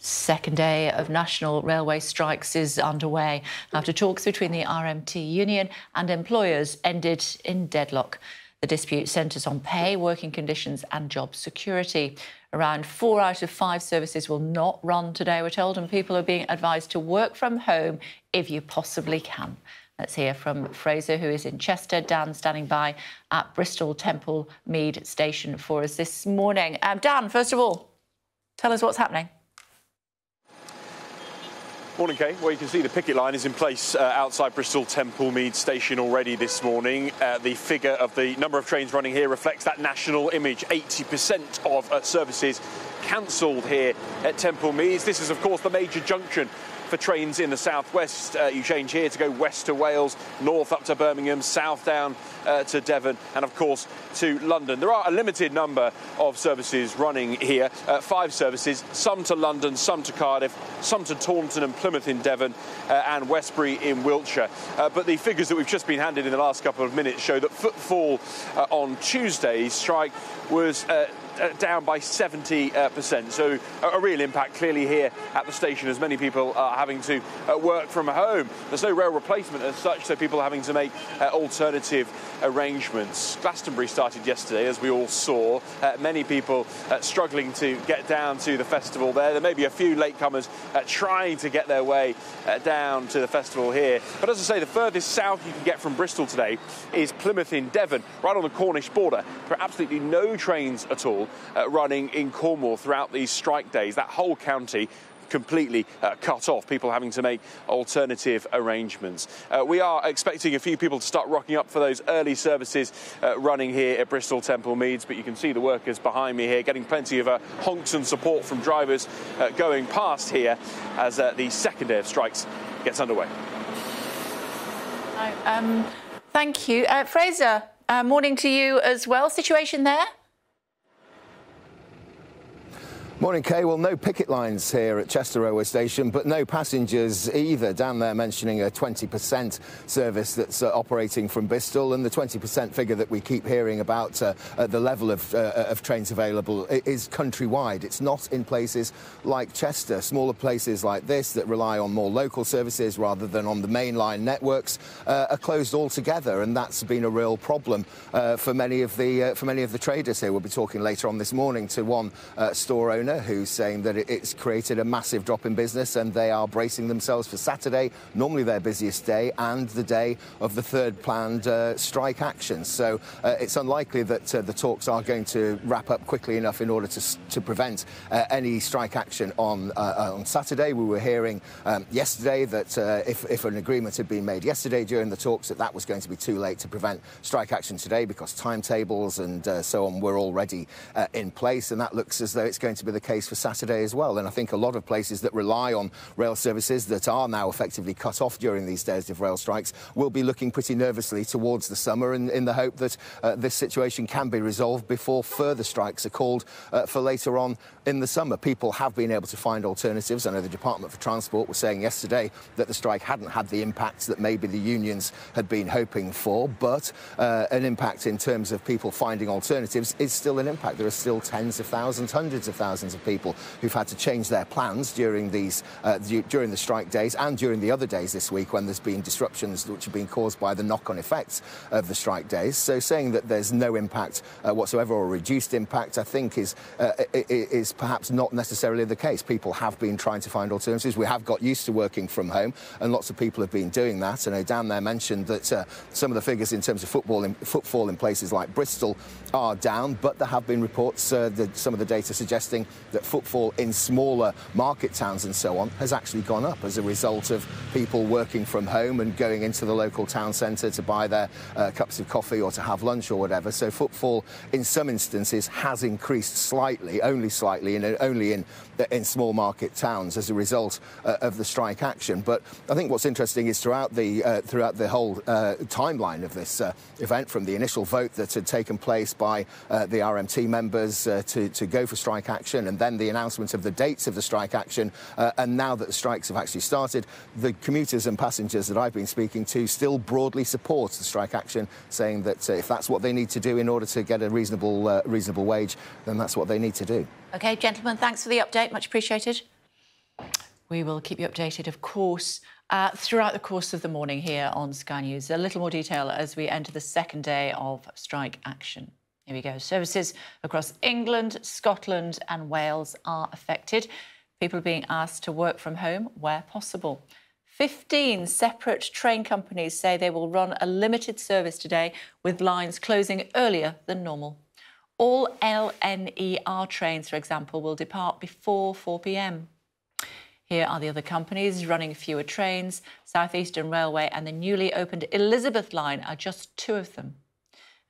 Second day of national railway strikes is underway after talks between the RMT union and employers ended in deadlock. The dispute centres on pay, working conditions and job security. Around 4 out of 5 services will not run today, we're told, and people are being advised to work from home if you possibly can. Let's hear from Fraser, who is in Chester. Dan standing by at Bristol Temple Mead Station for us this morning. Dan, first of all, tell us what's happening. Morning, Kay. Well, you can see the picket line is in place outside Bristol Temple Mead Station already this morning. The figure of the number of trains running here reflects that national image. 80% of services cancelled here at Temple Meads. This is, of course, the major junction for trains in the southwest. You change here to go west to Wales, north up to Birmingham, south down to Devon and, of course, to London. There are a limited number of services running here, 5 services, some to London, some to Cardiff, some to Taunton and Plymouth in Devon and Westbury in Wiltshire. But the figures that we've just been handed in the last couple of minutes show that footfall on Tuesday's strike was down by 70%. So a real impact clearly here at the station, as many people are having to work from home. There's no rail replacement as such, so people are having to make alternative arrangements. Glastonbury started yesterday, as we all saw. Many people struggling to get down to the festival there. There may be a few latecomers trying to get their way down to the festival here. But as I say, the furthest south you can get from Bristol today is Plymouth in Devon, right on the Cornish border. There are absolutely no trains at all running in Cornwall throughout these strike days. That whole county completely cut off, people having to make alternative arrangements. We are expecting a few people to start rocking up for those early services running here at Bristol Temple Meads, but you can see the workers behind me here getting plenty of honks and support from drivers going past here as the second day of strikes gets underway. Thank you. Fraser, morning to you as well. Situation there? Morning, Kay. Well, no picket lines here at Chester railway station, but no passengers either. Down there mentioning a 20% service that's operating from Bristol, and the 20% figure that we keep hearing about the level of trains available is countrywide. It's not in places like Chester. Smaller places like this that rely on more local services rather than on the mainline networks are closed altogether, and that's been a real problem for many of the traders here. We'll be talking later on this morning to one store owner who's saying that it's created a massive drop in business and they are bracing themselves for Saturday, normally their busiest day, and the day of the third planned strike action. So it's unlikely that the talks are going to wrap up quickly enough in order to prevent any strike action on Saturday. We were hearing yesterday that if an agreement had been made yesterday during the talks, that was going to be too late to prevent strike action today because timetables and so on were already in place, and that looks as though it's going to be the case for Saturday as well. And I think a lot of places that rely on rail services that are now effectively cut off during these days of rail strikes will be looking pretty nervously towards the summer in the hope that this situation can be resolved before further strikes are called for later on in the summer. People have been able to find alternatives. I know the Department for Transport was saying yesterday that the strike hadn't had the impacts that maybe the unions had been hoping for, but an impact in terms of people finding alternatives is still an impact. There are still tens of thousands, hundreds of thousands of people who've had to change their plans during these during the strike days and during the other days this week when there's been disruptions which have been caused by the knock-on effects of the strike days. So saying that there's no impact whatsoever or reduced impact, I think is perhaps not necessarily the case. People have been trying to find alternatives. We have got used to working from home, and lots of people have been doing that. I know Dan there mentioned that some of the figures in terms of footfall in places like Bristol are down, but there have been reports, some of the data suggesting that footfall in smaller market towns and so on has actually gone up as a result of people working from home and going into the local town centre to buy their cups of coffee or to have lunch or whatever. So footfall in some instances has increased slightly, only slightly, and only in small market towns as a result of the strike action. But I think what's interesting is throughout the whole timeline of this event, from the initial vote that had taken place by the RMT members to go for strike action, and then the announcement of the dates of the strike action, and now that the strikes have actually started, the commuters and passengers that I've been speaking to still broadly support the strike action, saying that if that's what they need to do in order to get a reasonable wage, then that's what they need to do. OK, gentlemen, thanks for the update. Much appreciated. We will keep you updated, of course, throughout the course of the morning here on Sky News. A little more detail as we enter the second day of strike action. Here we go. Services across England, Scotland and Wales are affected. People are being asked to work from home where possible. 15 separate train companies say they will run a limited service today, with lines closing earlier than normal. All LNER trains, for example, will depart before 4 p.m. Here are the other companies running fewer trains. South Eastern Railway and the newly opened Elizabeth line are just two of them.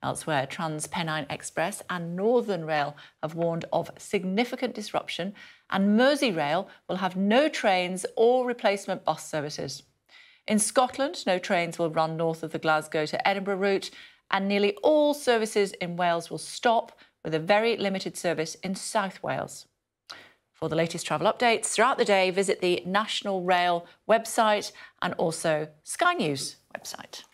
Elsewhere, Trans-Pennine Express and Northern Rail have warned of significant disruption, and Merseyrail will have no trains or replacement bus services. In Scotland, no trains will run north of the Glasgow to Edinburgh route, and nearly all services in Wales will stop, with a very limited service in South Wales. For the latest travel updates throughout the day, visit the National Rail website and also Sky News website.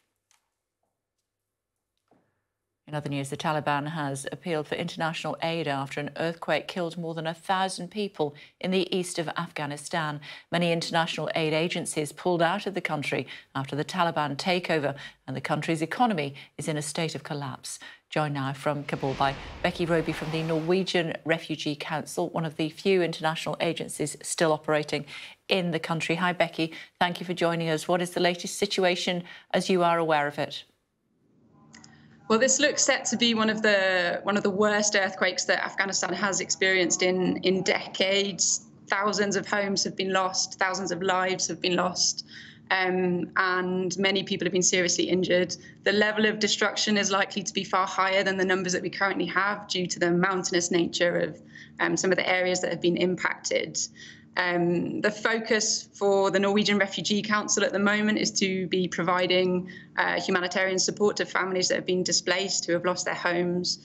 In other news, the Taliban has appealed for international aid after an earthquake killed more than 1,000 people in the east of Afghanistan. Many international aid agencies pulled out of the country after the Taliban takeover, and the country's economy is in a state of collapse. Joined now from Kabul by Becky Roby from the Norwegian Refugee Council, one of the few international agencies still operating in the country. Hi, Becky. Thank you for joining us. What is the latest situation as you are aware of it? Well, this looks set to be one of the worst earthquakes that Afghanistan has experienced in decades. Thousands of homes have been lost, thousands of lives have been lost, and many people have been seriously injured. The level of destruction is likely to be far higher than the numbers that we currently have due to the mountainous nature of some of the areas that have been impacted. The focus for the Norwegian Refugee Council at the moment is to be providing humanitarian support to families that have been displaced, who have lost their homes.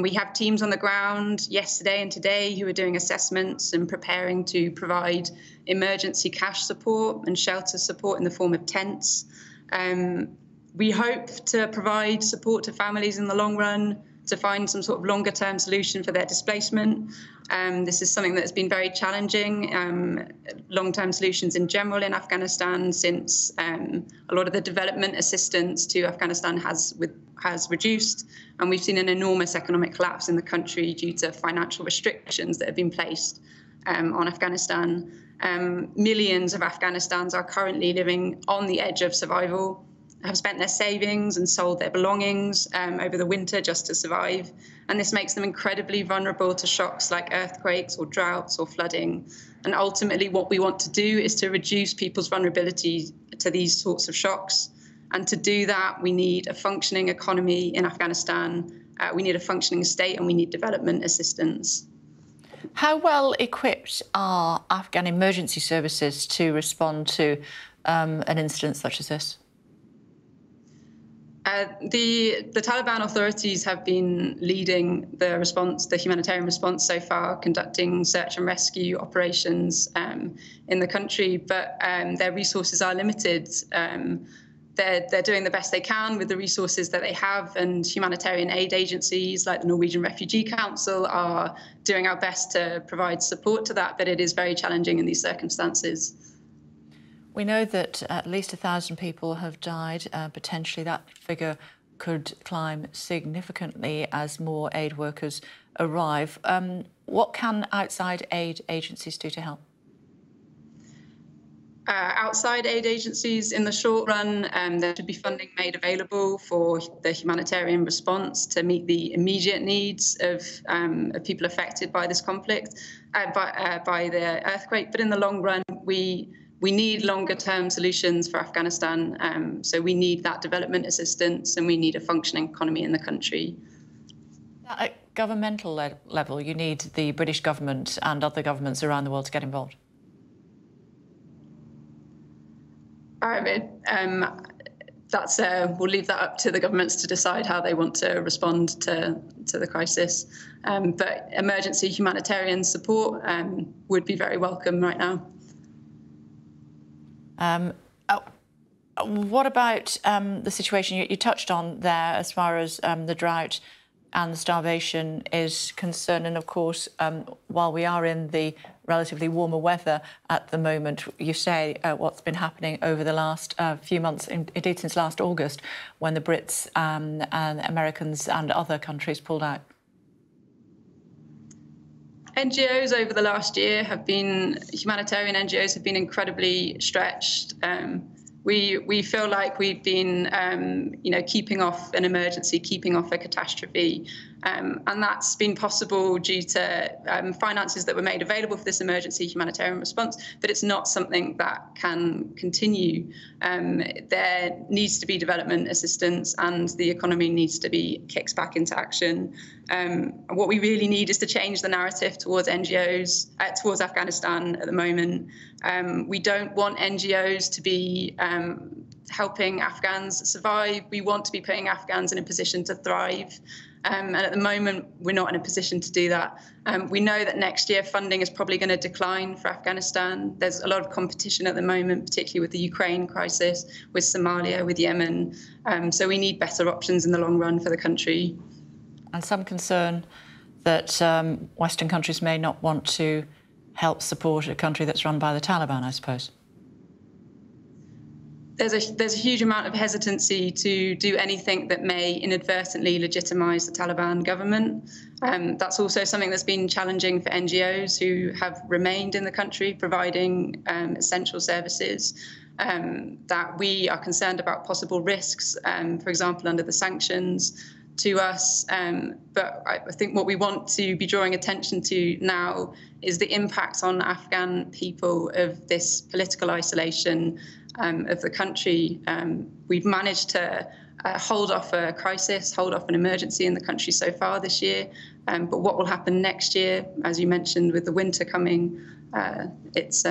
We have teams on the ground yesterday and today who are doing assessments and preparing to provide emergency cash support and shelter support in the form of tents. We hope to provide support to families in the long run, to find some sort of longer-term solution for their displacement. This is something that has been very challenging, long-term solutions in general in Afghanistan, since a lot of the development assistance to Afghanistan has reduced, and we've seen an enormous economic collapse in the country due to financial restrictions that have been placed on Afghanistan. Millions of Afghanistans are currently living on the edge of survival, have spent their savings and sold their belongings over the winter just to survive. And this makes them incredibly vulnerable to shocks like earthquakes or droughts or flooding. And ultimately, what we want to do is to reduce people's vulnerability to these sorts of shocks. And to do that, we need a functioning economy in Afghanistan, we need a functioning state, and we need development assistance. How well equipped are Afghan emergency services to respond to an incident such as this? The Taliban authorities have been leading the response, the humanitarian response so far, conducting search and rescue operations in the country, but their resources are limited. They're doing the best they can with the resources that they have, and humanitarian aid agencies like the Norwegian Refugee Council are doing our best to provide support to that, but it is very challenging in these circumstances. We know that at least 1,000 people have died. Potentially that figure could climb significantly as more aid workers arrive. What can outside aid agencies do to help? Outside aid agencies, in the short run, there should be funding made available for the humanitarian response to meet the immediate needs of people affected by this conflict, by the earthquake. But in the long run, we need longer-term solutions for Afghanistan, so we need that development assistance and we need a functioning economy in the country. At governmental level, you need the British government and other governments around the world to get involved. We'll leave that up to the governments to decide how they want to respond to the crisis. But emergency humanitarian support would be very welcome right now. What about the situation you touched on there as far as the drought and the starvation is concerned? And of course, while we are in the relatively warmer weather at the moment. You say what's been happening over the last few months, indeed since last August, when the Brits and Americans and other countries pulled out. NGOs over the last year humanitarian NGOs have been incredibly stretched. We feel like we've been, keeping off an emergency, keeping off a catastrophe. And that's been possible due to finances that were made available for this emergency humanitarian response, but it's not something that can continue. There needs to be development assistance and the economy needs to be kicked back into action. What we really need is to change the narrative towards NGOs, towards Afghanistan at the moment. We don't want NGOs to be helping Afghans survive. We want to be putting Afghans in a position to thrive. And at the moment, we're not in a position to do that. We know that next year funding is probably going to decline for Afghanistan. There's a lot of competition at the moment, particularly with the Ukraine crisis, with Somalia, with Yemen. So we need better options in the long run for the country. And some concern that Western countries may not want to help support a country that's run by the Taliban, I suppose. There's a huge amount of hesitancy to do anything that may inadvertently legitimise the Taliban government. That's also something that's been challenging for NGOs who have remained in the country providing essential services. That we are concerned about possible risks, for example, under the sanctions to us. But I think what we want to be drawing attention to now is the impact on Afghan people of this political isolation of the country. We've managed to hold off a crisis, hold off an emergency in the country so far this year. But what will happen next year, as you mentioned, with the winter coming, it's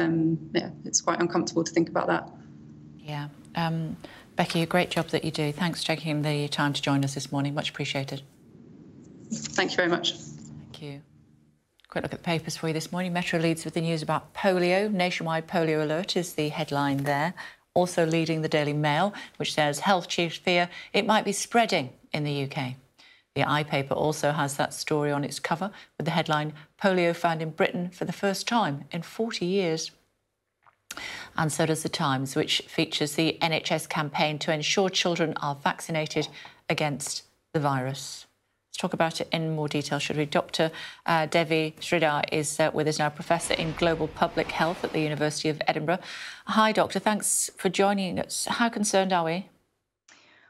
quite uncomfortable to think about that. Yeah. Becky, a great job that you do. Thanks for taking the time to join us this morning. Much appreciated. Thank you very much. Thank you. Quick look at the papers for you this morning. Metro leads with the news about polio. Nationwide polio alert is the headline there. Also leading the Daily Mail, which says health chiefs fear it might be spreading in the UK. The iPaper also has that story on its cover with the headline, polio found in Britain for the first time in 40 years. And so does The Times, which features the NHS campaign to ensure children are vaccinated against the virus. Let's talk about it in more detail, should we? Dr. Devi Sridhar is with us now, Professor in Global Public Health at the University of Edinburgh. Hi, Doctor. Thanks for joining us. How concerned are we?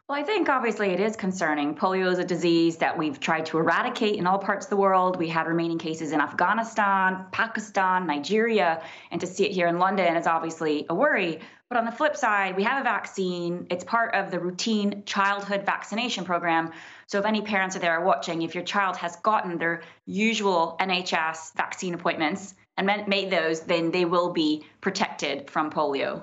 Well, I think obviously it is concerning. Polio is a disease that we've tried to eradicate in all parts of the world. We had remaining cases in Afghanistan, Pakistan, Nigeria, and to see it here in London is obviously a worry. But on the flip side, we have a vaccine. It's part of the routine childhood vaccination program. So if any parents are there watching, if your child has gotten their usual NHS vaccine appointments and made those, then they will be protected from polio.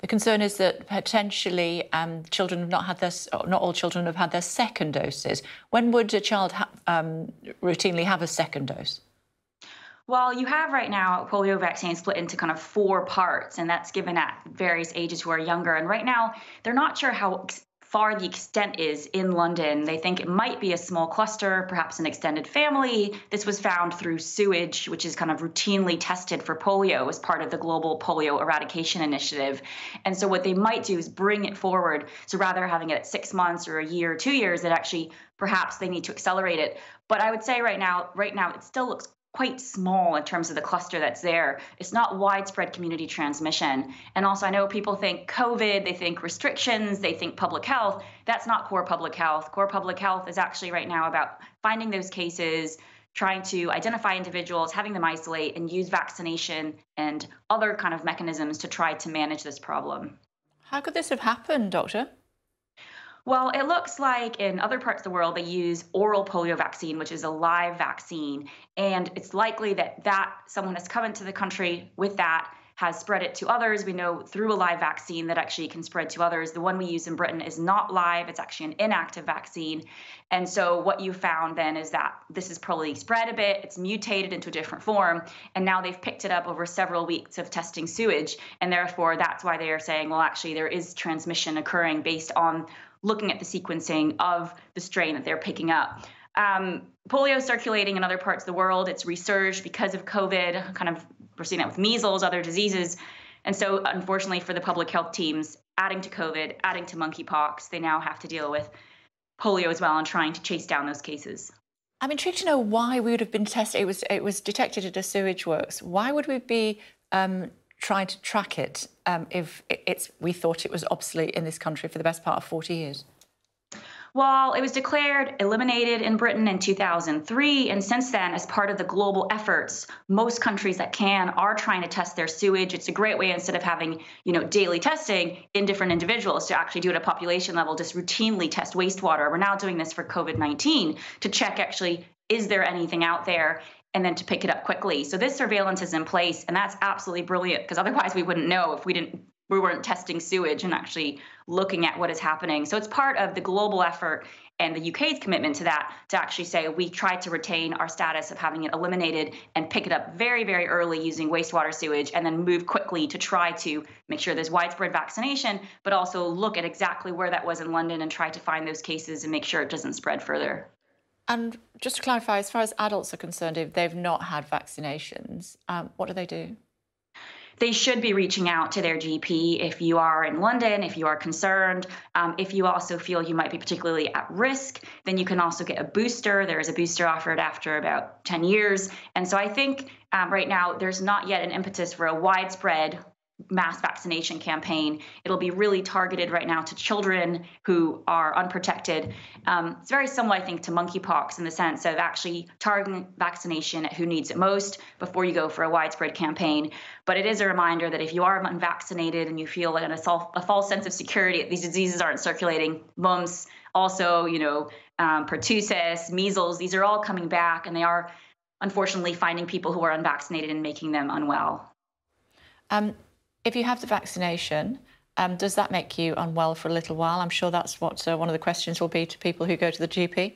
The concern is that potentially children have not had this, not all children have had their second doses. When would a child routinely have a second dose? Well, you have right now polio vaccine split into kind of 4 parts, and that's given at various ages who are younger. And right now, they're not sure how far the extent is in London. They think it might be a small cluster, perhaps an extended family. This was found through sewage, which is kind of routinely tested for polio as part of the global polio eradication initiative. And so what they might do is bring it forward. So rather having it at 6 months or a year or 2 years, that actually perhaps they need to accelerate it. But I would say right now it still looks quite small in terms of the cluster that's there. It's not widespread community transmission. And also I know people think COVID, they think restrictions, they think public health. That's not core public health. Core public health is actually right now about finding those cases, trying to identify individuals, having them isolate, and use vaccination and other kind of mechanisms to try to manage this problem. How could this have happened, Doctor? Well, it looks like in other parts of the world, they use oral polio vaccine, which is a live vaccine. And it's likely that someone has come into the country with that, has spread it to others. We know through a live vaccine that actually can spread to others. The one we use in Britain is not live. It's actually an inactive vaccine. And so what you found then is that this is probably spread a bit. It's mutated into a different form. And now they've picked it up over several weeks of testing sewage. And therefore, that's why they are saying, well, actually, there is transmission occurring based on looking at the sequencing of the strain that they're picking up. Polio is circulating in other parts of the world. It's resurged because of COVID, kind of we're seeing that with measles, other diseases. And so unfortunately for the public health teams, adding to COVID, adding to monkeypox, they now have to deal with polio as well and trying to chase down those cases. I'm intrigued to know why we would have been tested. It was detected at a sewage works. Why would we be trying to track it if we thought it was obsolete in this country for the best part of 40 years? Well, it was declared eliminated in Britain in 2003, and since then, as part of the global efforts, most countries that can are trying to test their sewage. It's a great way, instead of having, daily testing in different individuals, to actually do it at a population level, just routinely test wastewater. We're now doing this for COVID-19 to check actually, is there anything out there, and then to pick it up quickly. So this surveillance is in place, and that's absolutely brilliant, because otherwise we wouldn't know if we weren't testing sewage and actually looking at what is happening. So it's part of the global effort and the UK's commitment to that, to actually say we try to retain our status of having it eliminated and pick it up very, very early using wastewater sewage, and then move quickly to try to make sure there's widespread vaccination, but also look at exactly where that was in London and try to find those cases and make sure it doesn't spread further. And just to clarify, as far as adults are concerned, if they've not had vaccinations, what do they do? They should be reaching out to their GP if you are in London, if you are concerned. If you also feel you might be particularly at risk, then you can also get a booster. There is a booster offered after about 10 years. And so I think right now there's not yet an impetus for a widespread mass vaccination campaign. It'll be really targeted right now to children who are unprotected. It's very similar, I think, to monkeypox in the sense of actually targeting vaccination at who needs it most before you go for a widespread campaign. But it is a reminder that if you are unvaccinated and you feel like a false sense of security that these diseases aren't circulating, mumps, also, pertussis, measles, these are all coming back, and they are unfortunately finding people who are unvaccinated and making them unwell. If you have the vaccination, does that make you unwell for a little while? I'm sure that's what one of the questions will be to people who go to the GP.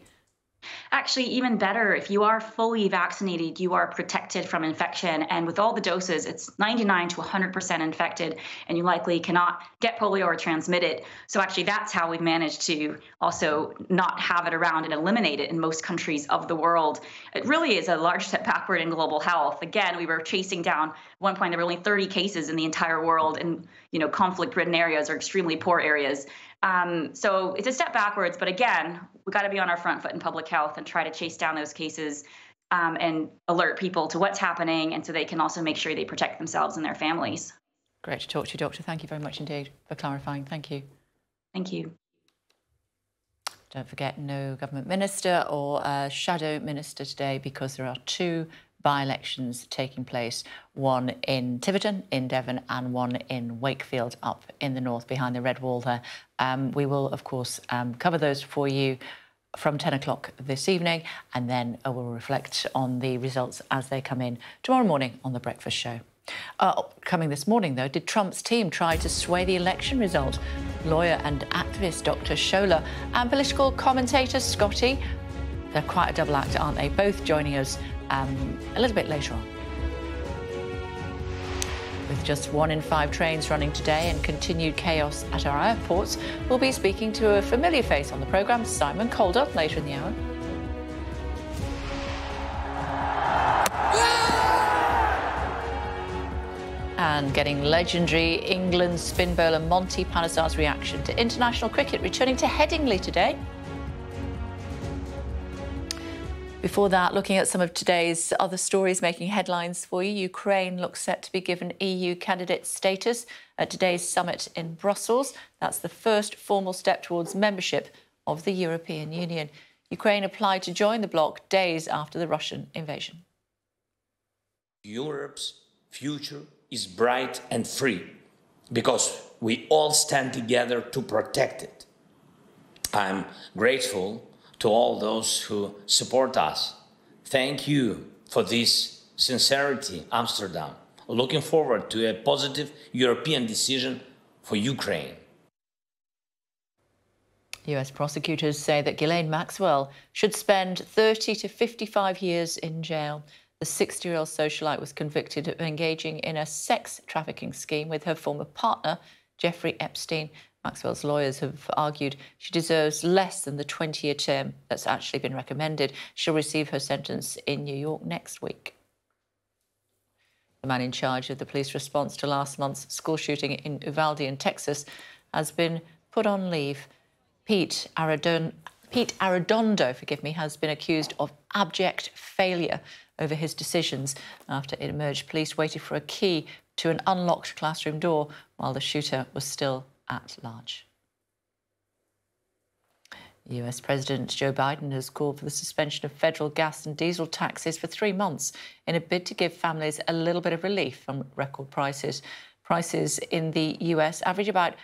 Actually, even better, if you are fully vaccinated, you are protected from infection. And with all the doses, it's 99 to 100% infected, and you likely cannot get polio or transmit it. So actually, that's how we've managed to also not have it around and eliminate it in most countries of the world. It really is a large step backward in global health. Again, we were chasing down, at one point, there were only 30 cases in the entire world, and conflict-ridden areas or extremely poor areas. So it's a step backwards, but again, we've got to be on our front foot in public health and try to chase down those cases and alert people to what's happening, and so they can also make sure they protect themselves and their families. Great to talk to you, Doctor. Thank you very much indeed for clarifying. Thank you. Thank you. Don't forget, no government minister or shadow minister today, because there are two by-elections taking place, one in Tiverton in Devon and one in Wakefield up in the north behind the red wall there. We will, of course, cover those for you from 10 o'clock this evening, and then we'll reflect on the results as they come in tomorrow morning on The Breakfast Show. Coming this morning, though, did Trump's team try to sway the election result? Lawyer and activist Dr. Shola and political commentator Scotty. They're quite a double act, aren't they? Both joining us a little bit later on. With just 1 in 5 trains running today and continued chaos at our airports, we'll be speaking to a familiar face on the programme, Simon Calder, later in the hour. And getting legendary England spin bowler Monty Panesar's reaction to international cricket returning to Headingley today. Before that, looking at some of today's other stories making headlines for you, Ukraine looks set to be given EU candidate status at today's summit in Brussels. That's the first formal step towards membership of the European Union. Ukraine applied to join the bloc days after the Russian invasion. Europe's future is bright and free because we all stand together to protect it. I'm grateful to all those who support us. Thank you for this sincerity, Amsterdam. Looking forward to a positive European decision for Ukraine. US prosecutors say that Ghislaine Maxwell should spend 30 to 55 years in jail. The 60-year-old socialite was convicted of engaging in a sex trafficking scheme with her former partner, Jeffrey Epstein. Maxwell's lawyers have argued she deserves less than the 20-year term that's actually been recommended. She'll receive her sentence in New York next week. The man in charge of the police response to last month's school shooting in Uvalde in Texas has been put on leave. Pete Arredondo, has been accused of abject failure over his decisions after it emerged police waited for a key to an unlocked classroom door while the shooter was still at large. US President Joe Biden has called for the suspension of federal gas and diesel taxes for 3 months in a bid to give families a little bit of relief from record prices. Prices in the US average about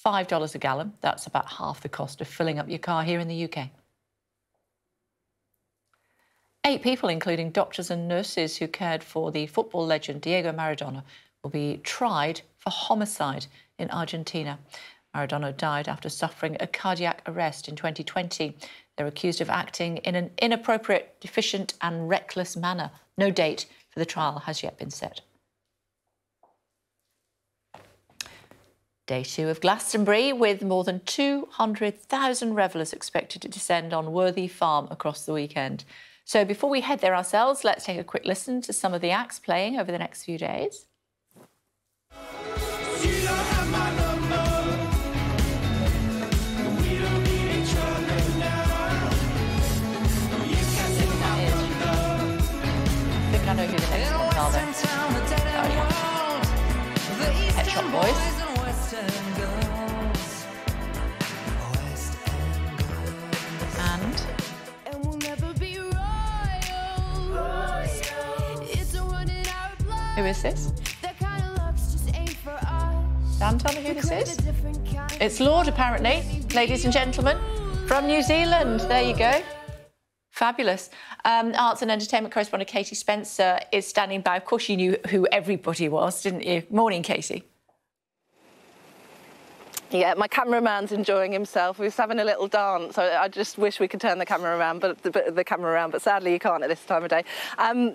$5 a gallon. That's about half the cost of filling up your car here in the UK. 8 people, including doctors and nurses who cared for the football legend Diego Maradona, will be tried for homicide in Argentina. Maradona died after suffering a cardiac arrest in 2020. They're accused of acting in an inappropriate, deficient and reckless manner. No date for the trial has yet been set. Day 2 of Glastonbury, with more than 200,000 revellers expected to descend on Worthy Farm across the weekend. So before we head there ourselves, let's take a quick listen to some of the acts playing over the next few days. I know who the next ones are then. Oh, yeah. Pet Shop Boys. And who is this? Dan, tell me who this is. It's Lord, apparently, ladies and gentlemen, from New Zealand. There you go. Fabulous. Arts and entertainment correspondent Katie Spencer is standing by. Of course, you knew who everybody was, didn't you? Morning, Katie. Yeah, my cameraman's enjoying himself. He was having a little dance. I just wish we could turn the camera around, but sadly you can't at this time of day.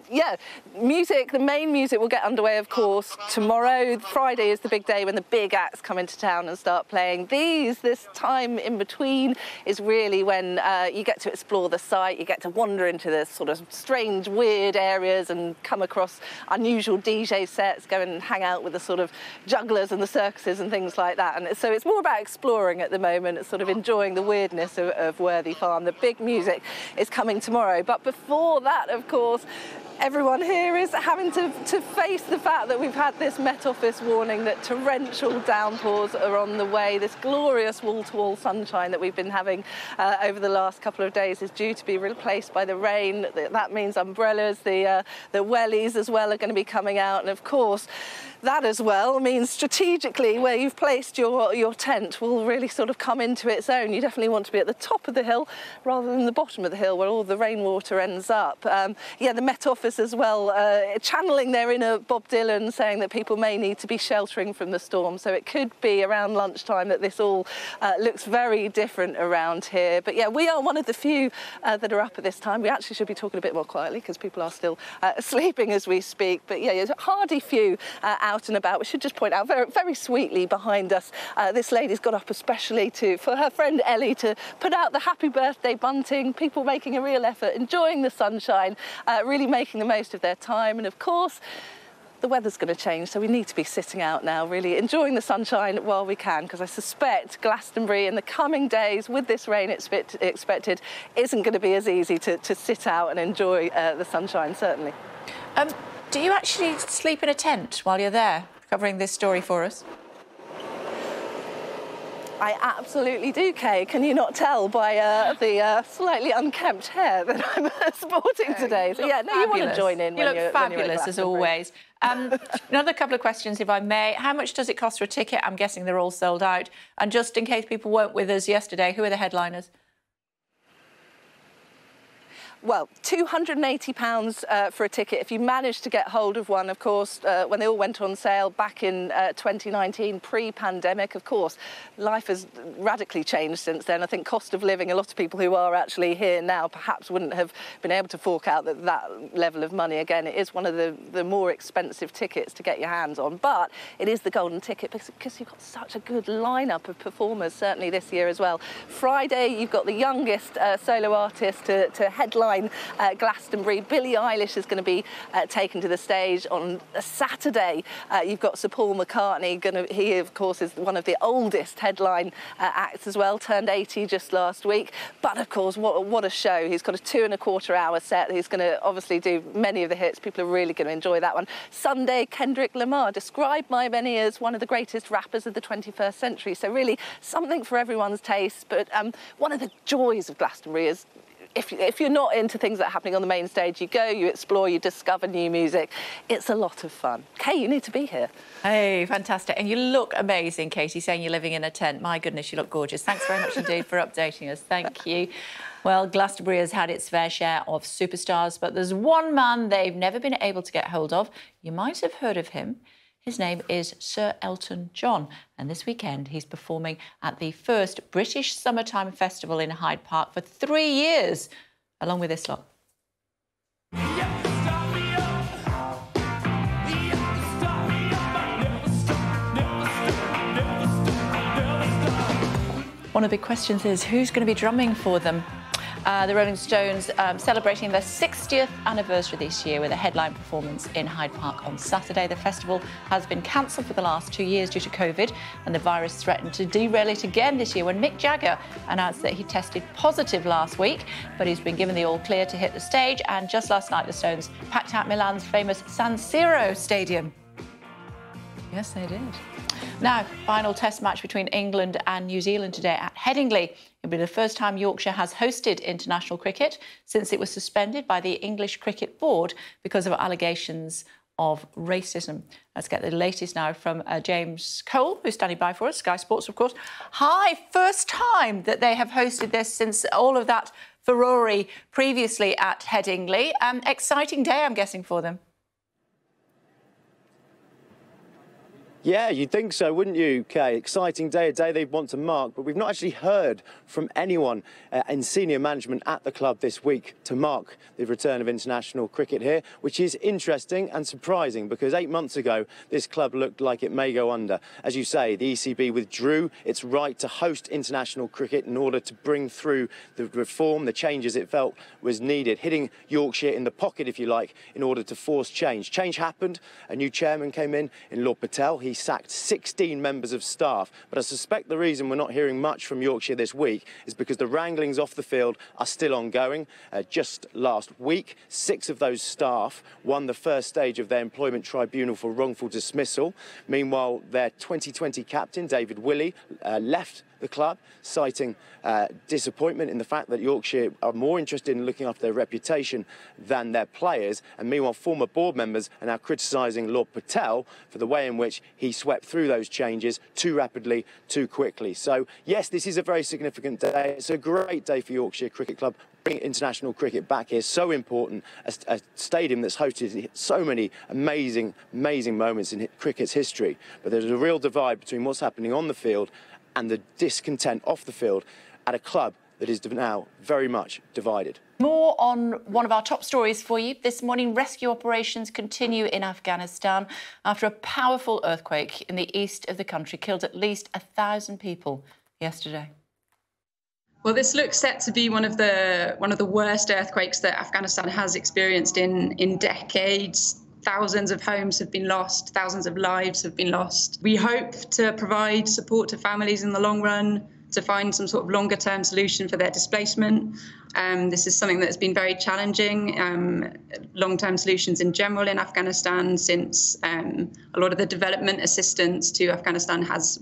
Yeah, music, the main music will get underway, of course, tomorrow. Friday is the big day when the big acts come into town and start playing. This time in between is really when you get to explore the site, you get to wander into the sort of strange, weird areas and come across unusual DJ sets, go and hang out with the sort of jugglers and the circuses and things like that. And so it's more about exploring at the moment, sort of enjoying the weirdness of Worthy Farm. The big music is coming tomorrow. But before that, of course, everyone here is having to face the fact that we've had this Met Office warning that torrential downpours are on the way. This glorious wall-to-wall sunshine that we've been having over the last couple of days is due to be replaced by the rain. That means umbrellas, the wellies as well are going to be coming out. And of course, that as well means strategically where you've placed your tent will really sort of come into its own. You definitely want to be at the top of the hill rather than the bottom of the hill where all the rainwater ends up. Yeah, the Met Office as well, channeling their inner Bob Dylan, saying that people may need to be sheltering from the storm. So it could be around lunchtime that this all looks very different around here. But yeah, we are one of the few that are up at this time. We actually should be talking a bit more quietly because people are still sleeping as we speak. But yeah, there's a hardy few out and about. We should just point out very, very sweetly behind us, this lady's got up especially for her friend Ellie to put out the happy birthday bunting. People making a real effort, enjoying the sunshine, really making the most of their time. And of course, the weather's going to change, so we need to be sitting out now, really enjoying the sunshine while we can, because I suspect Glastonbury in the coming days, with this rain expected, isn't going to be as easy to sit out and enjoy the sunshine, certainly. Do you actually sleep in a tent while you're there, covering this story for us? I absolutely do, Kay. Can you not tell by the slightly unkempt hair that I'm sporting today? So yeah, no, you want to join in. You look fabulous as always. Another couple of questions, if I may. How much does it cost for a ticket? I'm guessing they're all sold out. And just in case people weren't with us yesterday, who are the headliners? Well, £280 for a ticket if you managed to get hold of one, of course, when they all went on sale back in 2019, pre-pandemic. Of course, life has radically changed since then. I think cost of living, a lot of people who are actually here now perhaps wouldn't have been able to fork out that level of money. Again, it is one of the more expensive tickets to get your hands on, but it is the golden ticket because you've got such a good lineup of performers, certainly this year as well. Friday, you've got the youngest solo artist to headline Glastonbury. Billie Eilish is going to be taken to the stage on a Saturday. You've got Sir Paul McCartney. He, of course, is one of the oldest headline acts as well, turned 80 just last week. But, of course, what a show. He's got a 2.25-hour set. He's going to obviously do many of the hits. People are really going to enjoy that one. Sunday, Kendrick Lamar, described by many as one of the greatest rappers of the 21st century. So really something for everyone's taste. But one of the joys of Glastonbury is if you're not into things that are happening on the main stage, you go, you explore, you discover new music. It's a lot of fun. Kay, you need to be here. Hey, fantastic. And you look amazing, Katie, saying you're living in a tent. My goodness, you look gorgeous. Thanks very much indeed for updating us. Thank you. Well, Glastonbury has had its fair share of superstars, but there's one man they've never been able to get hold of. You might have heard of him. His name is Sir Elton John, and this weekend he's performing at the first British Summertime Festival in Hyde Park for 3 years, along with this lot. One of the big questions is who's going to be drumming for them? The Rolling Stones celebrating their 60th anniversary this year with a headline performance in Hyde Park on Saturday. The festival has been cancelled for the last 2 years due to COVID, and the virus threatened to derail it again this year when Mick Jagger announced that he tested positive last week, but he's been given the all clear to hit the stage. And just last night, the Stones packed out Milan's famous San Siro stadium. Yes, they did. Now, final test match between England and New Zealand today at Headingley. It'll be the first time Yorkshire has hosted international cricket since it was suspended by the English Cricket Board because of allegations of racism. Let's get the latest now from James Cole, who's standing by for us, Sky Sports, of course. Hi, first time that they have hosted this since all of that furore previously at Headingley. Exciting day, I'm guessing, for them. Yeah, you'd think so, wouldn't you, Kay? Exciting day, a day they'd want to mark, but we've not actually heard from anyone in senior management at the club this week to mark the return of international cricket here, which is interesting and surprising because 8 months ago, this club looked like it may go under. As you say, the ECB withdrew its right to host international cricket in order to bring through the reform, the changes it felt was needed, hitting Yorkshire in the pocket, if you like, in order to force change. Change happened. A new chairman came in Lord Patel. He sacked 16 members of staff, but I suspect the reason we're not hearing much from Yorkshire this week is because the wranglings off the field are still ongoing. Just last week, 6 of those staff won the first stage of their employment tribunal for wrongful dismissal. Meanwhile, their 2020 captain, David Willey, left the club, citing disappointment in the fact that Yorkshire are more interested in looking after their reputation than their players. And meanwhile, former board members are now criticising Lord Patel for the way in which he swept through those changes too rapidly, too quickly. So, yes, this is a very significant day. It's a great day for Yorkshire Cricket Club. Bringing international cricket back here, so important. A stadium that's hosted so many amazing moments in cricket's history. But there's a real divide between what's happening on the field and the discontent off the field at a club that is now very much divided. More on one of our top stories for you this morning. Rescue operations continue in Afghanistan after a powerful earthquake in the east of the country killed at least 1,000 people yesterday. Well, this looks set to be one of the worst earthquakes that Afghanistan has experienced in decades. Thousands of homes have been lost, thousands of lives have been lost. We hope to provide support to families in the long run, to find some sort of longer-term solution for their displacement. This is something that's been very challenging, long-term solutions in general in Afghanistan, since a lot of the development assistance to Afghanistan has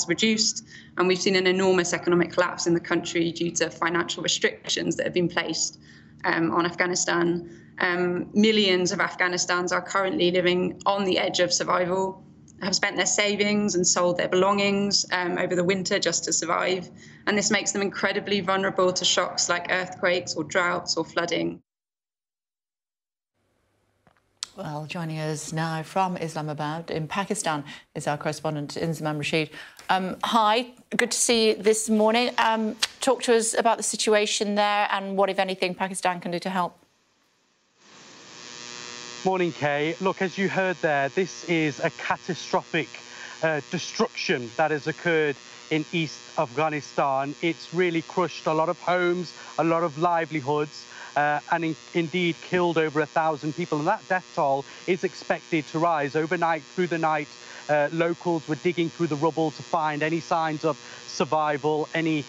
reduced, and we've seen an enormous economic collapse in the country due to financial restrictions that have been placed on Afghanistan. Millions of Afghanistans are currently living on the edge of survival. have spent their savings and sold their belongings over the winter just to survive. And this makes them incredibly vulnerable to shocks like earthquakes or droughts or flooding. Well, joining us now from Islamabad in Pakistan is our correspondent Inzamam Rashid. Hi, good to see you this morning. Talk to us about the situation there and what, if anything, Pakistan can do to help. Morning, Kay. Look, as you heard there, this is a catastrophic destruction that has occurred in East Afghanistan. It's really crushed a lot of homes, a lot of livelihoods. And indeed killed over 1,000 people. And that death toll is expected to rise overnight. Through the night, locals were digging through the rubble to find any signs of survival, any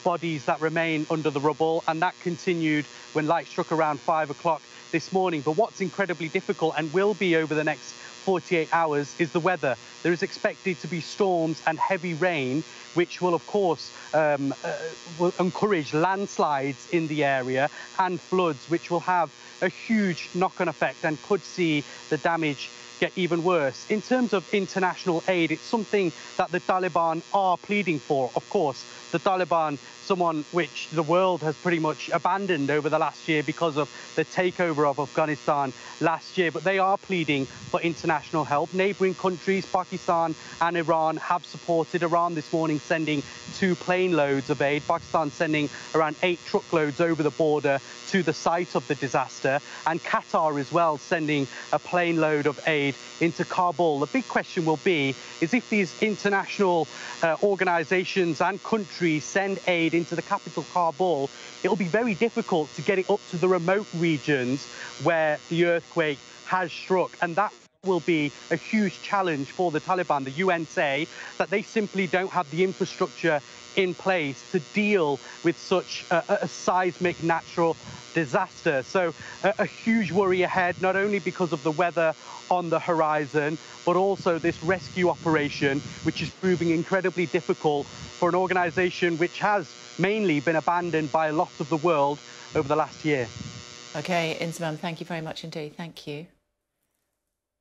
bodies that remain under the rubble. And that continued when light struck around 5 o'clock this morning. But what's incredibly difficult and will be over the next 48 hours is the weather. There is expected to be storms and heavy rain, which will, of course, will encourage landslides in the area and floods, which will have a huge knock-on effect and could see the damage get even worse. In terms of international aid, it's something that the Taliban are pleading for. Of course, the Taliban, someone which the world has pretty much abandoned over the last year because of the takeover of Afghanistan last year, but they are pleading for international help. Neighbouring countries, Pakistan and Iran, have supported. Iran this morning sending 2 plane loads of aid. Pakistan sending around 8 truckloads over the border to the site of the disaster, and Qatar as well sending a plane load of aid into Kabul. The big question will be is if these international organisations and countries send aid into the capital Kabul, it'll be very difficult to get it up to the remote regions where the earthquake has struck, and that will be a huge challenge for the Taliban. The UN say that they simply don't have the infrastructure in place to deal with such a seismic natural disaster. So a huge worry ahead, not only because of the weather on the horizon, but also this rescue operation, which is proving incredibly difficult for an organisation which has mainly been abandoned by a lot of the world over the last year. OK, Inzamam, thank you very much indeed. Thank you.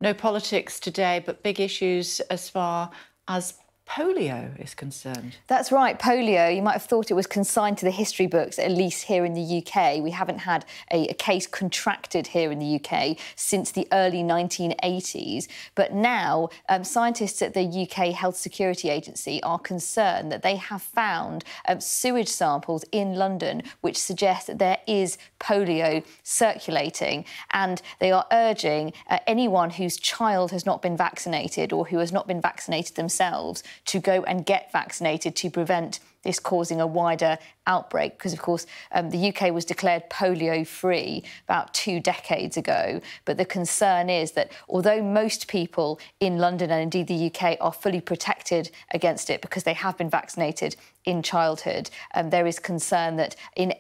No politics today, but big issues as far as polio is concerned. That's right, polio. You might have thought it was consigned to the history books, at least here in the UK. We haven't had a case contracted here in the UK since the early 1980s. But now scientists at the UK Health Security Agency are concerned that they have found sewage samples in London which suggest that there is polio circulating. And they are urging anyone whose child has not been vaccinated or who has not been vaccinated themselves to go and get vaccinated to prevent this causing a wider outbreak, because, of course, the UK was declared polio-free about 2 decades ago. But the concern is that although most people in London and indeed the UK are fully protected against it because they have been vaccinated in childhood, there is concern that in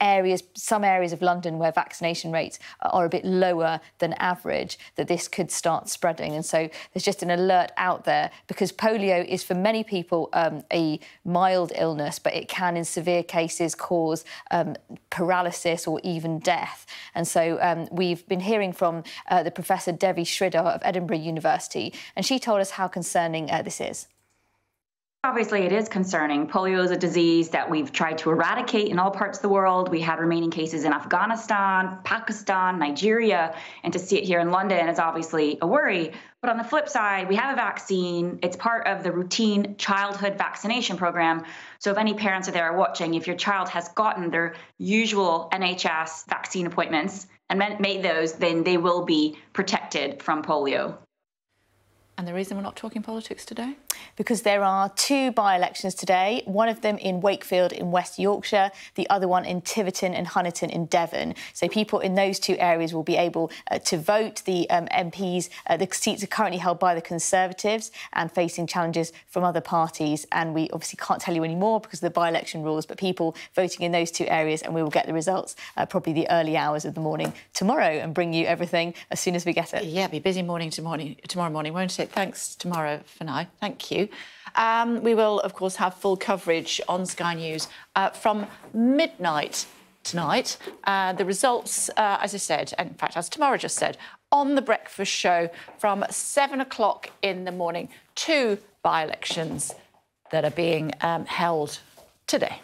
some areas of London where vaccination rates are a bit lower than average, that this could start spreading. And so there's just an alert out there, because polio is for many people a mild illness, but it can, in severe cases, cause paralysis or even death. And so we've been hearing from the Professor Devi Sridhar of Edinburgh University, and she told us how concerning this is. Obviously, it is concerning. Polio is a disease that we've tried to eradicate in all parts of the world. We had remaining cases in Afghanistan, Pakistan, Nigeria, and to see it here in London is obviously a worry. But on the flip side, we have a vaccine. It's part of the routine childhood vaccination program. So if any parents are there watching, if your child has gotten their usual NHS vaccine appointments and made those, then they will be protected from polio. And the reason we're not talking politics today? Because there are 2 by-elections today, one of them in Wakefield in West Yorkshire, the other one in Tiverton and Honiton in Devon. So people in those 2 areas will be able to vote. The MPs, the seats are currently held by the Conservatives and facing challenges from other parties. And we obviously can't tell you any more because of the by-election rules, but people voting in those 2 areas, and we will get the results probably the early hours of the morning tomorrow and bring you everything as soon as we get it. Yeah, it'll be busy morning tomorrow morning, won't it? Thanks tomorrow for now. Thank you. We will, of course, have full coverage on Sky News from midnight tonight. The results, as I said, and in fact, as Tamara just said, on the breakfast show from 7 o'clock in the morning. 2 by-elections that are being held today.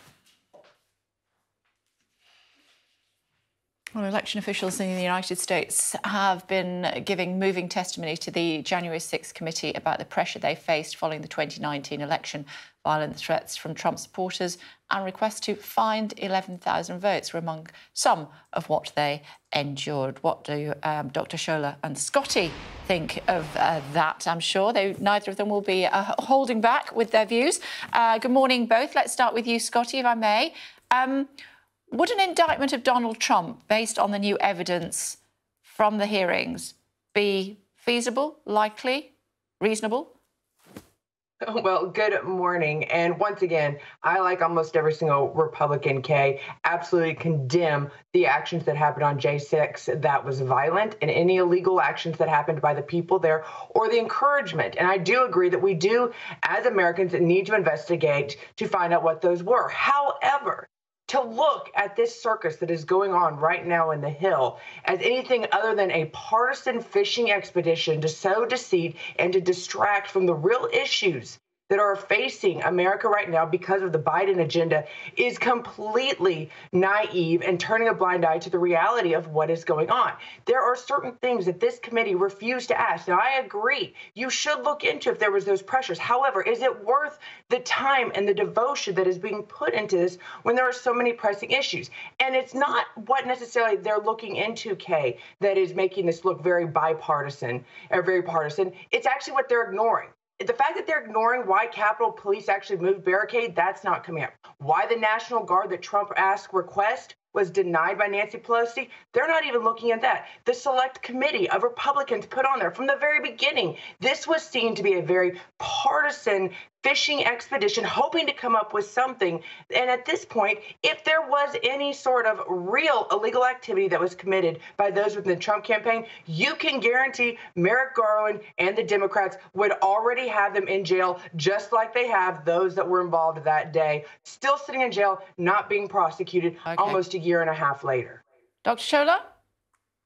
Well, election officials in the United States have been giving moving testimony to the January 6th committee about the pressure they faced following the 2019 election. Violent threats from Trump supporters and requests to find 11,000 votes were among some of what they endured. What do Dr. Shola and Scotty think of that? I'm sure neither of them will be holding back with their views. Good morning, both. Let's start with you, Scotty, if I may. Would an indictment of Donald Trump, based on the new evidence from the hearings, be feasible, likely, reasonable? Well, good morning. And once again, I, like almost every single Republican, Kay, absolutely condemn the actions that happened on J6 that was violent and any illegal actions that happened by the people there or the encouragement. And I do agree that we do, as Americans, need to investigate to find out what those were. However, to look at this circus that is going on right now in the Hill as anything other than a partisan fishing expedition to sow deceit and to distract from the real issues that are facing America right now because of the Biden agenda is completely naive and turning a blind eye to the reality of what is going on. There are certain things that this committee refused to ask. Now, I agree, you should look into if there was those pressures. However, is it worth the time and the devotion that is being put into this when there are so many pressing issues? And it's not what necessarily they're looking into, Kay, that is making this look very bipartisan or very partisan. It's actually what they're ignoring. The fact that they're ignoring why Capitol Police actually moved barricade, that's not coming up. Why the National Guard that Trump asked request was denied by Nancy Pelosi, they're not even looking at that. The select committee of Republicans put on there from the very beginning, this was seen to be a very partisan fishing expedition, hoping to come up with something. And at this point, if there was any sort of real illegal activity that was committed by those within the Trump campaign, you can guarantee Merrick Garland and the Democrats would already have them in jail, just like they have those that were involved that day, still sitting in jail, not being prosecuted almost a year and a half later. Dr. Shola?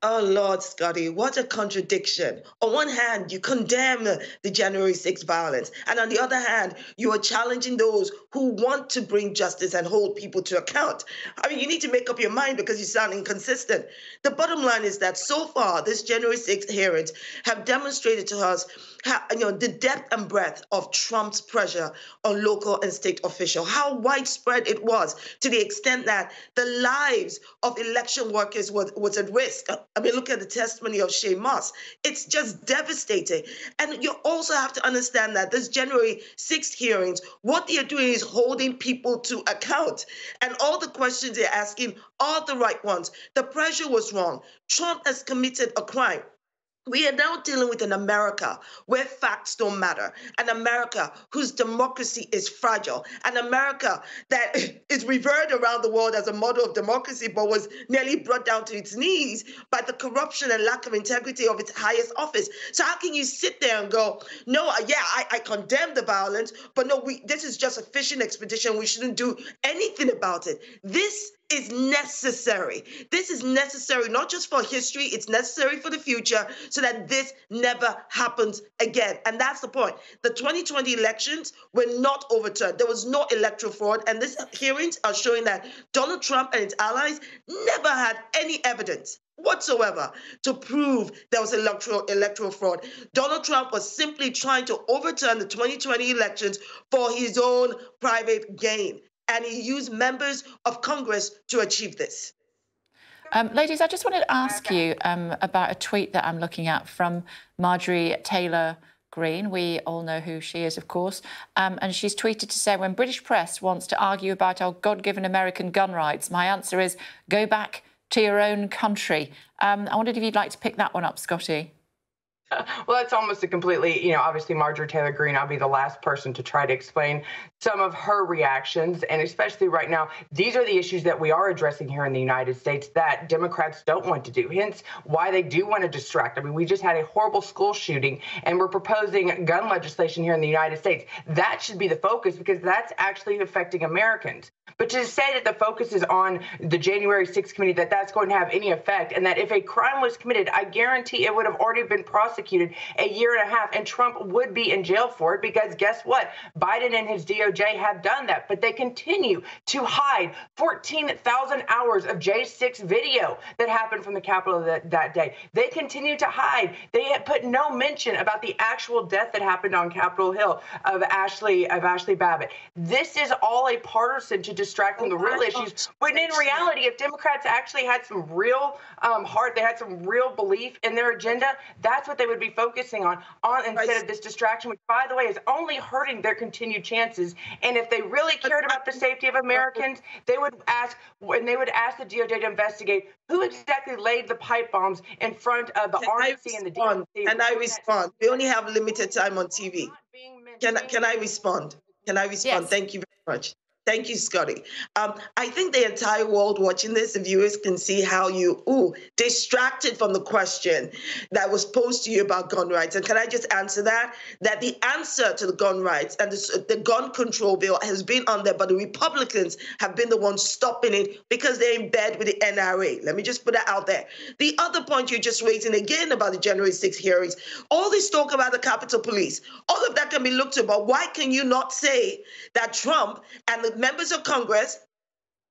Oh, Lord, Scotty, what a contradiction. On one hand, you condemn the January 6th violence. And on the other hand, you are challenging those who want to bring justice and hold people to account. I mean, you need to make up your mind because you sound inconsistent. The bottom line is that so far, this January 6th hearings have demonstrated to us how, the depth and breadth of Trump's pressure on local and state officials, how widespread it was to the extent that the lives of election workers was at risk. I mean, look at the testimony of Shea Moss. It's just devastating. And you also have to understand that this January 6th hearings, what they are doing is holding people to account. And all the questions they're asking are the right ones. The pressure was wrong. Trump has committed a crime. We are now dealing with an America where facts don't matter, an America whose democracy is fragile, an America that is revered around the world as a model of democracy, but was nearly brought down to its knees by the corruption and lack of integrity of its highest office. So how can you sit there and go, no, I condemn the violence, but no, this is just a fishing expedition. We shouldn't do anything about it. This is necessary. This is necessary not just for history, it's necessary for the future so that this never happens again. And that's the point. The 2020 elections were not overturned. There was no electoral fraud. And these hearings are showing that Donald Trump and his allies never had any evidence whatsoever to prove there was electoral fraud. Donald Trump was simply trying to overturn the 2020 elections for his own private gain. And he used members of Congress to achieve this. Ladies, I just wanted to ask you about a tweet that I'm looking at from Marjorie Taylor Greene. We all know who she is, of course. And she's tweeted to say, when British press wants to argue about our God-given American gun rights, my answer is go back to your own country. I wondered if you'd like to pick that one up, Scotty. Well, that's almost a completely, obviously Marjorie Taylor Greene, I'll be the last person to try to explain some of her reactions. And especially right now, these are the issues that we are addressing here in the United States that Democrats don't want to do. Hence why they do want to distract. I mean, we just had a horrible school shooting and we're proposing gun legislation here in the United States. That should be the focus because that's actually affecting Americans. But to say that the focus is on the January 6th committee, that that's going to have any effect, and that if a crime was committed, I guarantee it would have already been prosecuted a year and a half, and Trump would be in jail for it, because guess what? Biden and his DOJ have done that, but they continue to hide 14,000 hours of J6 video that happened from the Capitol that day. They continue to hide. They have put no mention about the actual death that happened on Capitol Hill of Ashley Babbitt. This is all a partisan to distract from the real issues. When in reality, if Democrats actually had some real heart, they had some real belief in their agenda, that's what they would be focusing on instead of this distraction, which, by the way, is only hurting their continued chances. And if they really cared about the safety of Americans, they would ask the DOJ to investigate who exactly laid the pipe bombs in front of the RNC and the DNC. Can I respond? We only have limited time on TV. Can I respond? Can I respond? Yes. Thank you very much. Thank you, Scotty. I think the entire world watching this, the viewers can see how you, distracted from the question that was posed to you about gun rights. And can I just answer that? That the answer to the gun rights and the gun control bill has been on there, but the Republicans have been the ones stopping it because they're in bed with the NRA. Let me just put that out there. The other point you're just raising again about the January 6th hearings, all this talk about the Capitol Police, all of that can be looked at, but why can you not say that Trump and the members of Congress,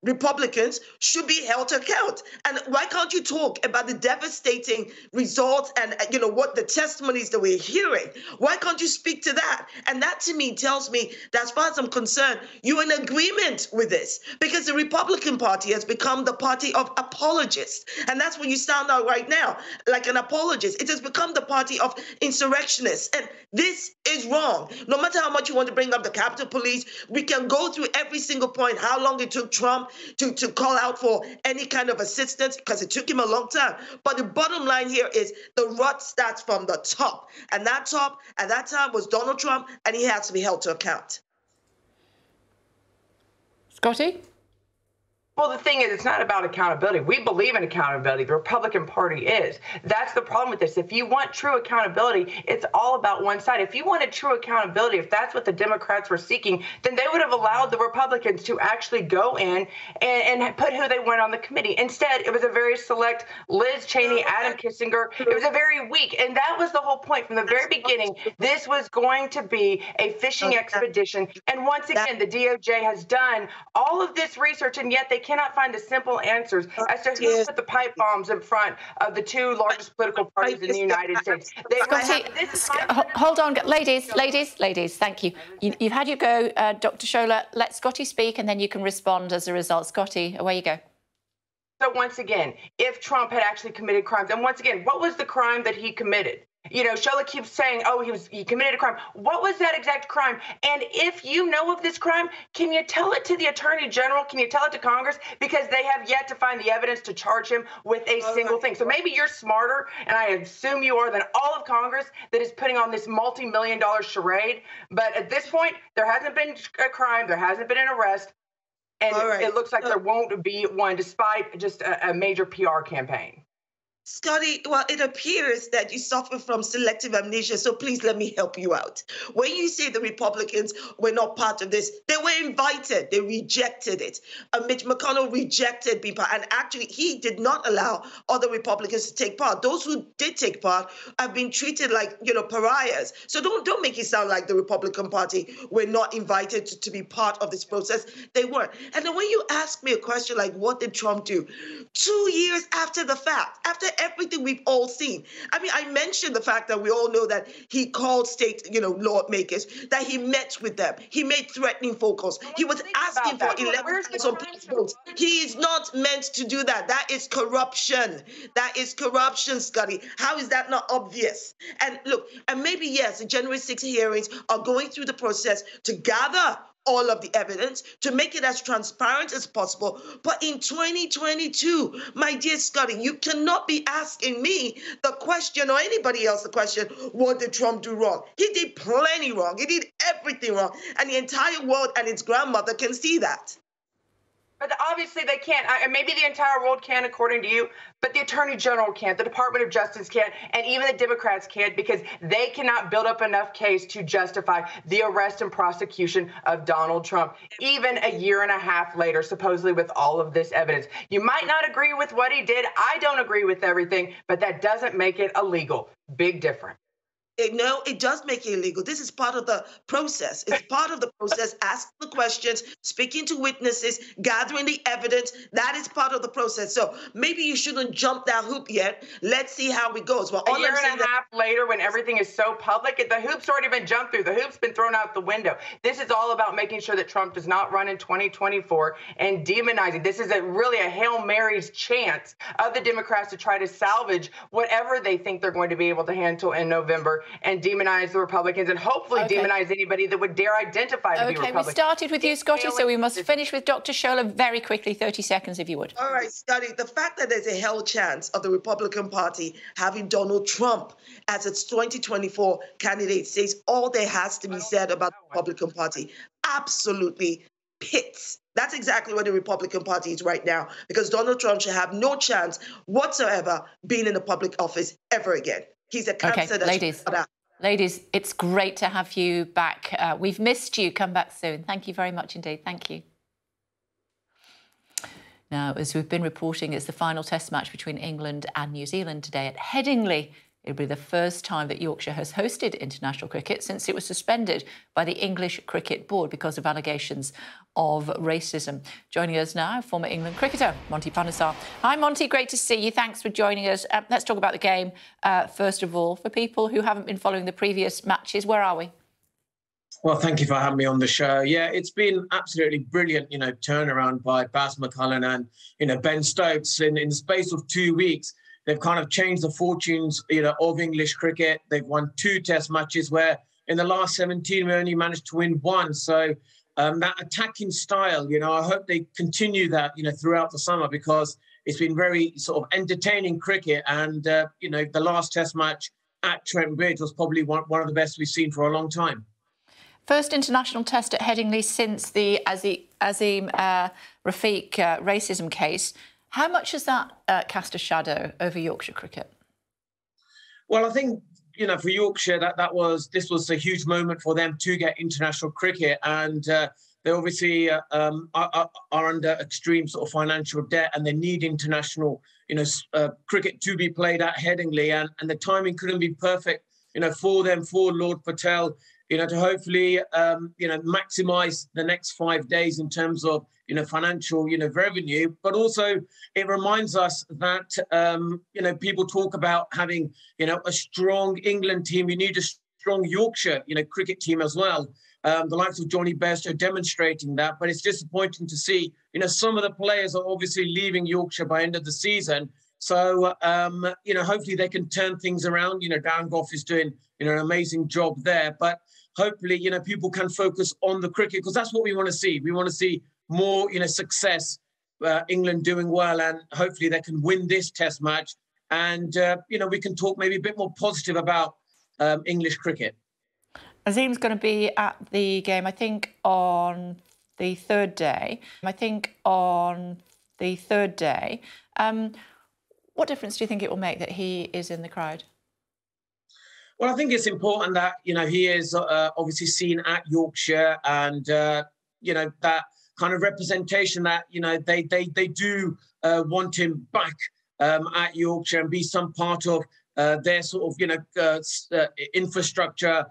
Republicans, should be held to account? And why can't you talk about the devastating results and what the testimonies that we're hearing? Why can't you speak to that? And that to me tells me that as far as I'm concerned, you're in agreement with this, because the Republican Party has become the party of apologists. And that's what you sound out right now, like an apologist. It has become the party of insurrectionists. And this is wrong. No matter how much you want to bring up the Capitol Police, we can go through every single point, how long it took Trump to call out for any kind of assistance, because it took him a long time. But the bottom line here is the rut starts from the top. And that top at that time was Donald Trump, and he has to be held to account. Scotty? Well, the thing is, it's not about accountability. We believe in accountability. The Republican Party is. That's the problem with this. If you want true accountability, it's all about one side. If you wanted true accountability, if that's what the Democrats were seeking, then they would have allowed the Republicans to actually go in and put who they want on the committee. Instead, it was a very select Liz Cheney, Adam Kissinger. It was a very weak. And that was the whole point from the very beginning. This was going to be a fishing expedition. And once again, the DOJ has done all of this research, and yet they cannot find the simple answers as to who put the pipe bombs in front of the two largest political parties in the United States. Hold on, ladies, thank you. You've had your go, Dr. Shola. Let Scotty speak, and then you can respond as a result. Scotty, away you go. So once again, if Trump had actually committed crimes, and once again, what was the crime that he committed? Shola keeps saying, he committed a crime. What was that exact crime? And if you know of this crime, can you tell it to the Attorney General? Can you tell it to Congress? Because they have yet to find the evidence to charge him with a single thing. So maybe you're smarter, and I assume you are, than all of Congress that is putting on this multi-million-dollar charade. But at this point, there hasn't been a crime. There hasn't been an arrest. And it looks like there won't be one, despite just a major PR campaign. Scotty, well, it appears that you suffer from selective amnesia, so please let me help you out. When you say the Republicans were not part of this, they were invited. They rejected it. Mitch McConnell rejected being part, and actually he did not allow other Republicans to take part. Those who did take part have been treated like, pariahs. So don't make it sound like the Republican Party were not invited to be part of this process. They weren't. And then when you ask me a question like, what did Trump do? 2 years after the fact, after everything we've all seen. I mean, I mentioned the fact that we all know that he called state, lawmakers, that he met with them. He made threatening phone calls. He was asking for 11,000 votes. He is not meant to do that. That is corruption. That is corruption, Scotty. How is that not obvious? And look, and maybe, yes, the January 6th hearings are going through the process to gather all of the evidence, to make it as transparent as possible. But in 2022, my dear Scotty, you cannot be asking me the question, or anybody else the question, what did Trump do wrong? He did plenty wrong. He did everything wrong. And the entire world and its grandmother can see that. But obviously they can't. Maybe the entire world can, according to you, but the Attorney General can't, the Department of Justice can't, and even the Democrats can't, because they cannot build up enough case to justify the arrest and prosecution of Donald Trump, even a year and a half later, supposedly with all of this evidence. You might not agree with what he did. I don't agree with everything, but that doesn't make it illegal. Big difference. No, it does make it illegal. This is part of the process. It's part of the process, asking the questions, speaking to witnesses, gathering the evidence. That is part of the process. So maybe you shouldn't jump that hoop yet. Let's see how it goes. Well, a year and a half later, when everything is so public, the hoop's already been jumped through. The hoop's been thrown out the window. This is all about making sure that Trump does not run in 2024 and demonizing. This is really a Hail Mary's chance of the Democrats to try to salvage whatever they think they're going to be able to handle in November, and demonize the Republicans, and hopefully demonize anybody that would dare identify to be Republican. Okay, we started with you, Scotty, so we must finish with Dr. Shola very quickly, 30 seconds, if you would. All right, Scotty, the fact that there's a hell chance of the Republican Party having Donald Trump as its 2024 candidate says all there has to be said about the Republican Party. Absolutely pits. That's exactly where the Republican Party is right now, because Donald Trump should have no chance whatsoever being in a public office ever again. He's a cancer. Okay, ladies, it's great to have you back. We've missed you. Come back soon. Thank you very much indeed. Thank you. Now, as we've been reporting, it's the final test match between England and New Zealand today at Headingley. It'll be the first time that Yorkshire has hosted international cricket since it was suspended by the English Cricket Board because of allegations of racism. Joining us now, former England cricketer Monty Panesar. Hi, Monty. Great to see you. Thanks for joining us. Let's talk about the game. First of all, for people who haven't been following the previous matches, where are we? Well, thank you for having me on the show. Yeah, it's been absolutely brilliant, turnaround by Baz McCullum and, Ben Stokes in the space of 2 weeks. They've kind of changed the fortunes, of English cricket. They've won 2 test matches where in the last 17 we only managed to win 1. So that attacking style, I hope they continue that, throughout the summer, because it's been very sort of entertaining cricket. And, the last test match at Trent Bridge was probably one of the best we've seen for a long time. First international test at Headingley since the Azim Rafiq racism case. How much has that cast a shadow over Yorkshire cricket? Well, I think, for Yorkshire, this was a huge moment for them to get international cricket. And they obviously are under extreme sort of financial debt, and they need international, cricket to be played at Headingley. And the timing couldn't be perfect, for them, for Lord Patel, to hopefully, maximise the next 5 days in terms of, financial, revenue. But also it reminds us that, people talk about having, a strong England team. You need a strong Yorkshire, cricket team as well. The likes of Johnny Bairstow demonstrating that. But it's disappointing to see, some of the players are obviously leaving Yorkshire by end of the season. So, hopefully they can turn things around. Darren Gough is doing, an amazing job there. But hopefully, people can focus on the cricket, because that's what we want to see. We want to see more, success, England doing well, and hopefully they can win this test match. And, we can talk maybe a bit more positive about English cricket. Azim's going to be at the game, I think, on the third day. What difference do you think it will make that he is in the crowd? Well, I think it's important that, he is obviously seen at Yorkshire, and, that kind of representation that, they do want him back at Yorkshire and be some part of their sort of, infrastructure,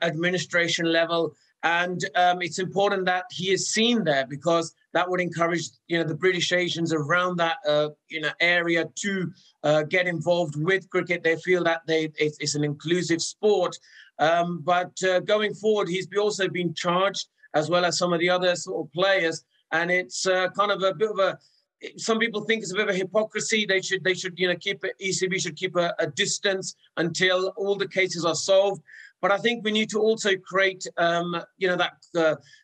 administration level. And it's important that he is seen there, because that would encourage, the British Asians around that, area to get involved with cricket. They feel that it's an inclusive sport. But going forward, he's also been charged, as well as some of the other sort of players. And it's kind of a bit of some people think it's a bit of a hypocrisy. They should, keep it. ECB should keep a distance until all the cases are solved. But I think we need to also create, that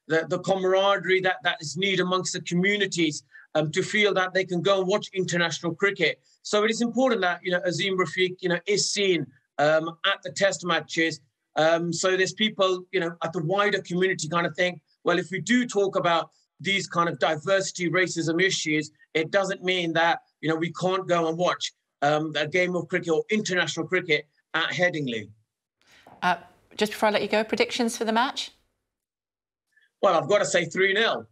the camaraderie that is needed amongst the communities to feel that they can go and watch international cricket. So it is important that, Azim Rafiq, is seen at the test matches. So there's people, at the wider community kind of think, well, if we do talk about these kind of diversity, racism issues, it doesn't mean that, we can't go and watch a game of cricket or international cricket at Headingley. Just before I let you go, predictions for the match? Well, I've got to say 3-0.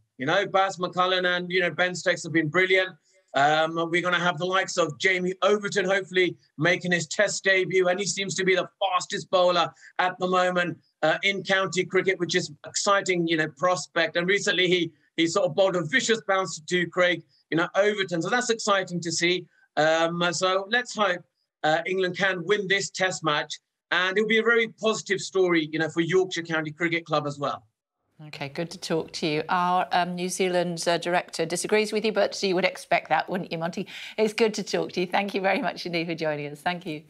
Baz McCullum and, Ben Stokes have been brilliant. We're going to have the likes of Jamie Overton hopefully making his test debut, and he seems to be the fastest bowler at the moment in county cricket, which is exciting, prospect. And recently he sort of bowled a vicious bounce to Craig, Overton. So that's exciting to see. So let's hope England can win this test match, and it'll be a very positive story, for Yorkshire County Cricket Club as well. OK, good to talk to you. Our New Zealand director disagrees with you, but you would expect that, wouldn't you, Monty? It's good to talk to you. Thank you very much indeed for joining us. Thank you.